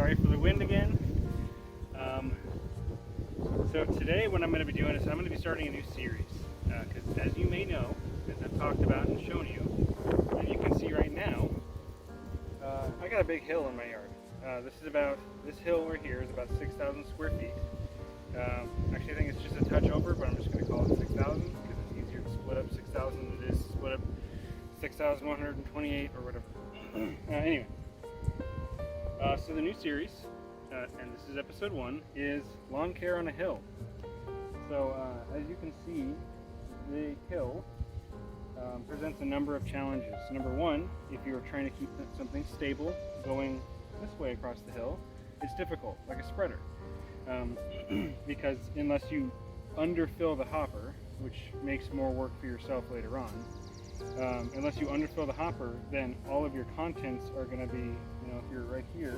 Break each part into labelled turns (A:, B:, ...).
A: Sorry for the wind again. So today what I'm going to be doing is I'm going to be starting a new series. Because as you may know, as I've talked about and shown you, and you can see right now, I got a big hill in my yard. This hill right here is about 6,000 square feet. Actually, I think it's just a touch over, but I'm just going to call it 6,000 because it's easier to split up 6,000 than it is to split up 6,128 or whatever. Anyway, so the new series, and this is episode 1, is lawn care on a hill. So as you can see, the hill presents a number of challenges. Number 1, if you're trying to keep something stable going this way across the hill, it's difficult, like a spreader. Because unless you underfill the hopper, which makes more work for yourself later on, unless you underfill the hopper, then all of your contents are going to be, if you're right here,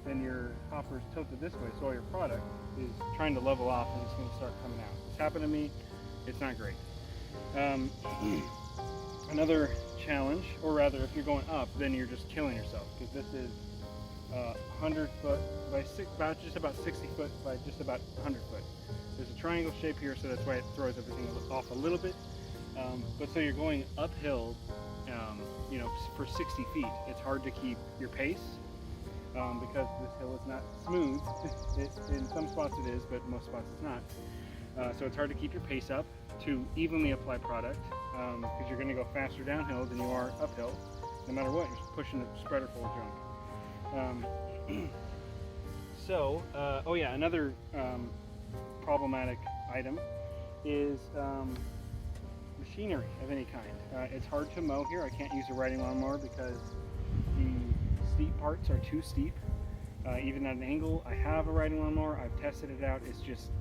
A: then your hopper's tilted this way, so all your product is trying to level off and it's going to start coming out. It's happened to me. It's not great. Another challenge, or rather if you're going up, then you're just killing yourself, because this is 100 foot by just about 60 foot by just about 100 foot. There's a triangle shape here, so that's why it throws everything off a little bit. But so you're going uphill, for 60 feet. It's hard to keep your pace because this hill is not smooth. In some spots it is, but most spots it's not. So it's hard to keep your pace up to evenly apply product because you're going to go faster downhill than you are uphill. No matter what, you're pushing a spreader full of junk. Another problematic item is machinery of any kind. It's hard to mow here. I can't use a riding lawnmower because the steep parts are too steep. Even at an angle, I have a riding lawnmower. I've tested it out.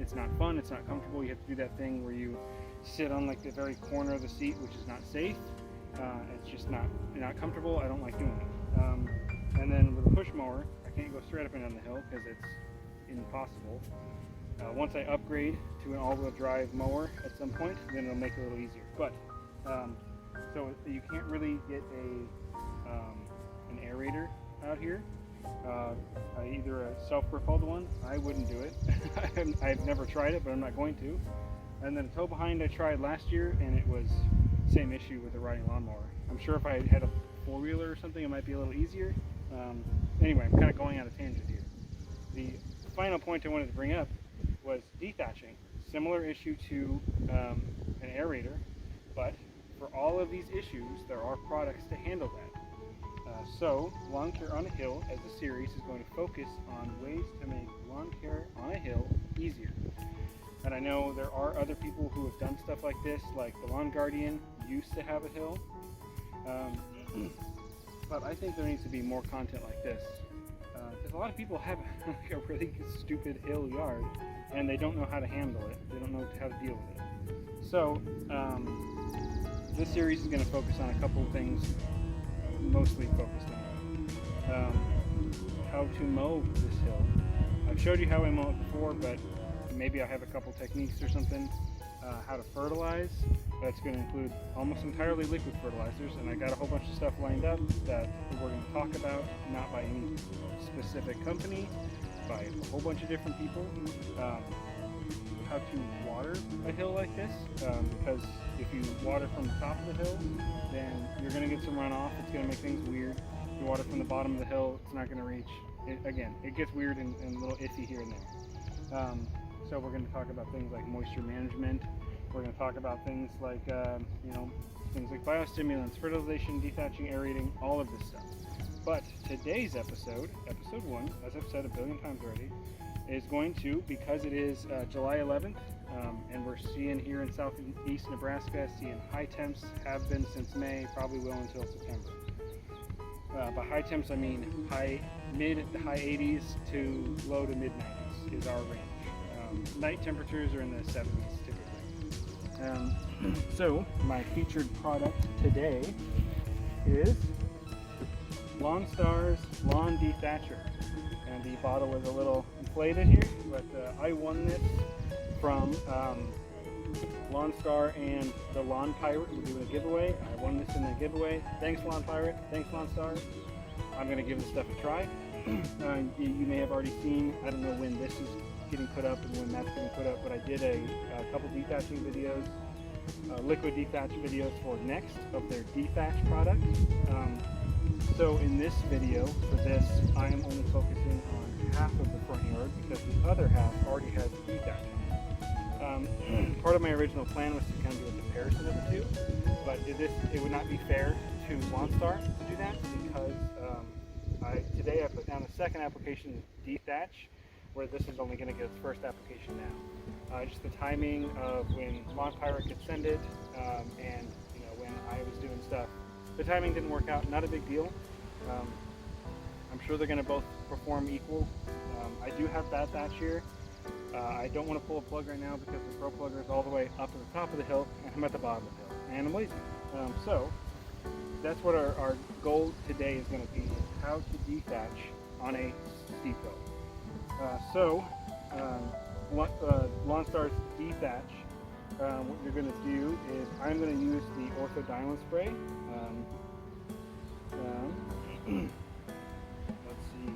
A: It's not fun. It's not comfortable. You have to do that thing where you sit on like the very corner of the seat, which is not safe. It's just not comfortable. I don't like doing it. And then with a push mower, I can't go straight up and down the hill because it's impossible. Once I upgrade to an all-wheel drive mower at some point, then it'll make it a little easier. But so you can't really get an aerator out here. Either a self-propelled one. I wouldn't do it. I've never tried it, but I'm not going to. And then a tow behind I tried last year, and it was same issue with the riding lawnmower. I'm sure if I had a four-wheeler or something, it might be a little easier. Anyway, I'm kind of going on a tangent here. The final point I wanted to bring up was dethatching. Similar issue to an aerator, but for all of these issues, there are products to handle that. So, Lawn Care on a Hill as a series is going to focus on ways to make lawn care on a hill easier. And I know there are other people who have done stuff like this, like the Lawn Guardian used to have a hill. But I think there needs to be more content like this. Because a lot of people have like a really stupid hill yard and they don't know how to handle it. They don't know how to deal with it. So this series is going to focus on a couple of things, mostly focused on how to mow this hill. I've showed you how I mow it before, but maybe I have a couple techniques or something. How to fertilize. That's going to include almost entirely liquid fertilizers, and I got a whole bunch of stuff lined up that we're going to talk about, not by any specific company, by a whole bunch of different people. How to water a hill like this, because if you water from the top of the hill, then you're going to get some runoff. It's going to make things weird. If you water from the bottom of the hill, it's not going to reach. It gets weird and a little iffy here and there. So we're going to talk about things like moisture management. We're going to talk about things like, things like biostimulants, fertilization, dethatching, aerating, all of this stuff. But today's episode 1, as I've said a billion times already, is going to, because it is July 11th, and we're seeing here in southeast Nebraska, seeing high temps, have been since May, probably will until September. By high temps, I mean mid to high 80s to low to mid 90s is our range. Night temperatures are in the 70s typically. So my featured product today is LawnStar's Lawn Dethatcher. And the bottle is a little inflated here, but I won this from LawnStar and the Lawn Pirate. We're doing a giveaway. I won this in the giveaway. Thanks, Lawn Pirate. Thanks, LawnStar. I'm going to give this stuff a try. you may have already seen, I don't know when this is getting put up and when that's getting put up, but I did a couple dethatching videos, liquid dethatch videos for Next of their dethatch product. So in this video, for this, I am only focusing on half of the front yard because the other half already has dethatch. Part of my original plan was to kind of do a comparison of the two, but it would not be fair to LawnStar to do that because today I put down a second application to dethatch, where this is only going to get its first application now. Just the timing of when Lawn Pirate could send it, and when I was doing stuff, the timing didn't work out. Not a big deal. I'm sure they're going to both perform equal. I do have bad thatch here. I don't want to pull a plug right now because the Pro Plugger is all the way up at the top of the hill, and I'm at the bottom of the hill, and I'm lazy. So that's what our goal today is going to be: is how to dethatch on a steep hill. LawnStar's dethatch. What you're going to do is I'm going to use the orthodynamic spray. Let's see,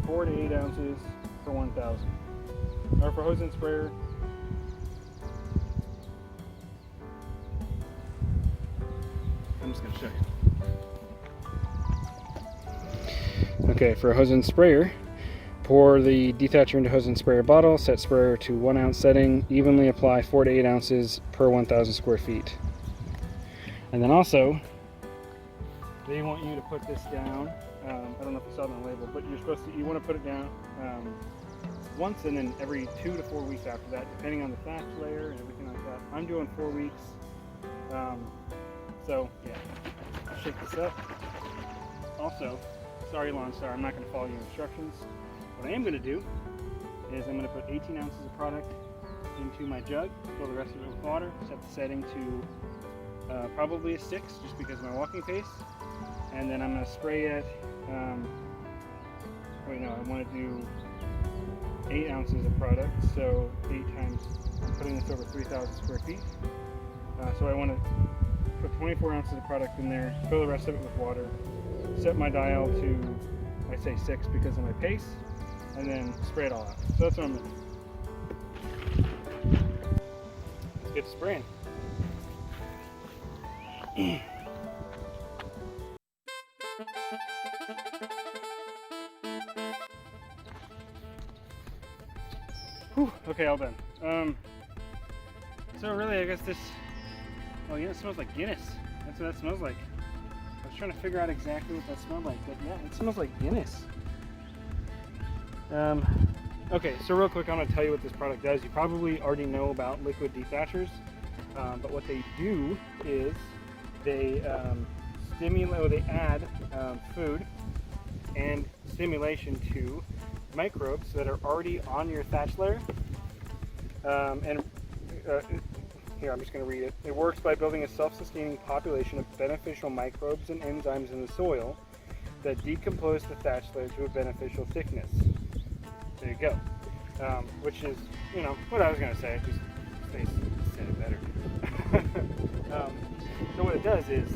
A: 4 to 8 ounces per 1,000. Or for hose and sprayer, I'm just going to show you. Okay, for a hose and sprayer, pour the dethatcher into hose and sprayer bottle, set sprayer to 1 ounce setting, evenly apply 4 to 8 ounces per 1,000 square feet. And then also, they want you to put this down, I don't know if you saw it on the label, but you want to put it down once and then every 2 to 4 weeks after that, depending on the thatch layer and everything like that. I'm doing 4 weeks, so yeah, I'll shake this up. Also, sorry LawnStar, I'm not going to follow your instructions. What I am going to do is I'm going to put 18 ounces of product into my jug, fill the rest of it with water, set the setting to probably a 6 just because of my walking pace, and then I'm going to spray it, I want to do 8 ounces of product, so 8 times, I'm putting this over 3,000 square feet, so I want to put 24 ounces of product in there, fill the rest of it with water, set my dial to, I say 6 because of my pace, and then spray it all out. So that's what I'm going to do. Let's get to spraying. Whew, okay, all done. So really, I guess this, it smells like Guinness. That's what that smells like. I was trying to figure out exactly what that smelled like, but yeah, it smells like Guinness. Okay, so real quick, I'm going to tell you what this product does. You probably already know about liquid dethatchers, but what they do is they they add food and stimulation to microbes that are already on your thatch layer. Here, I'm just going to read it. It works by building a self-sustaining population of beneficial microbes and enzymes in the soil that decompose the thatch layer to a beneficial thickness. There you go. Which is, what I was going to say. Just Space said it better. So what it does is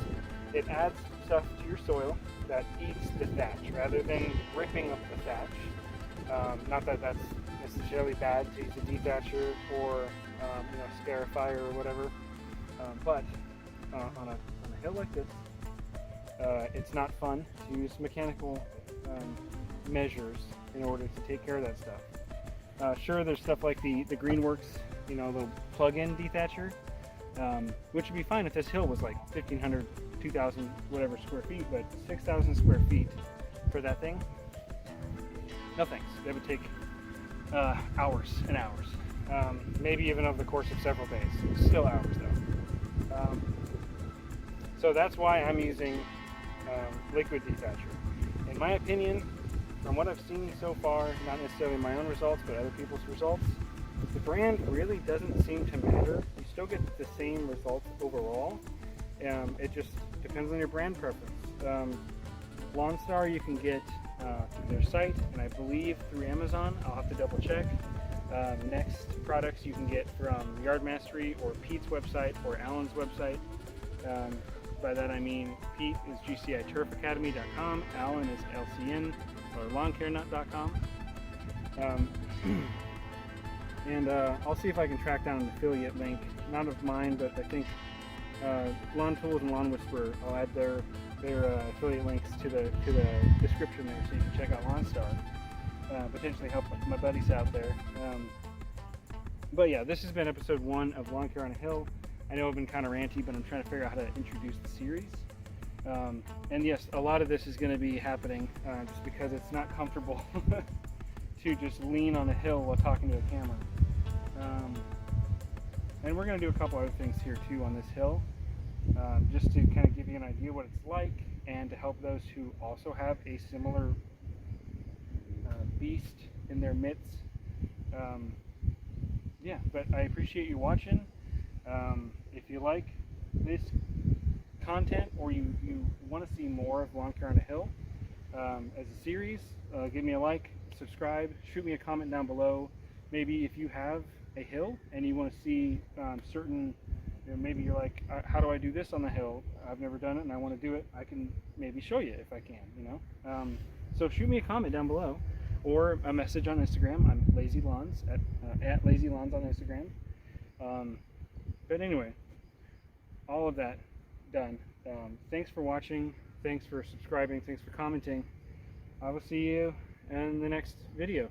A: it adds stuff to your soil that eats the thatch rather than ripping up the thatch. Not that that's necessarily bad to use a dethatcher or scare a fire or whatever, but on a hill like this, it's not fun to use mechanical measures in order to take care of that stuff. Sure, there's stuff like the Greenworks, the plug-in dethatcher, which would be fine if this hill was like 1,500, 2,000, whatever square feet, but 6,000 square feet for that thing, no thanks. That would take hours and hours, maybe even over the course of several days. Still hours though. So that's why I'm using liquid dethatcher. In my opinion, from what I've seen so far, not necessarily my own results, but other people's results, the brand really doesn't seem to matter. You still get the same results overall. It just depends on your brand preference. LawnStar you can get through their site, and I believe through Amazon. I'll have to double check. Next products you can get from Yard Mastery or Pete's website or Alan's website. By that I mean Pete is gciturfacademy.com, Alan is LCN or lawncarenut.com. And I'll see if I can track down an affiliate link, not of mine, but I think Lawn Tools and Lawn Whisperer. I'll add their affiliate links to the description there, so you can check out LawnStar. Potentially help my buddies out there. But yeah, this has been episode 1 of Lawn Care on a Hill. I know I've been kind of ranty, but I'm trying to figure out how to introduce the series. And yes, a lot of this is going to be happening just because it's not comfortable to just lean on a hill while talking to a camera. And we're going to do a couple other things here too on this hill, just to kind of give you an idea what it's like and to help those who also have a similar beast in their midst. Yeah, but I appreciate you watching. If you like this content or you want to see more of Lawn Care on a Hill as a series, give me a like, subscribe, shoot me a comment down below. Maybe if you have a hill and you want to see certain, maybe you're like, how do I do this on the hill? I've never done it and I want to do it. I can maybe show you if I can, So shoot me a comment down below or a message on Instagram. I'm Lazy Lawns at Lazy Lawns on Instagram. But anyway, all of that done. Thanks for watching. Thanks for subscribing. Thanks for commenting. I will see you in the next video.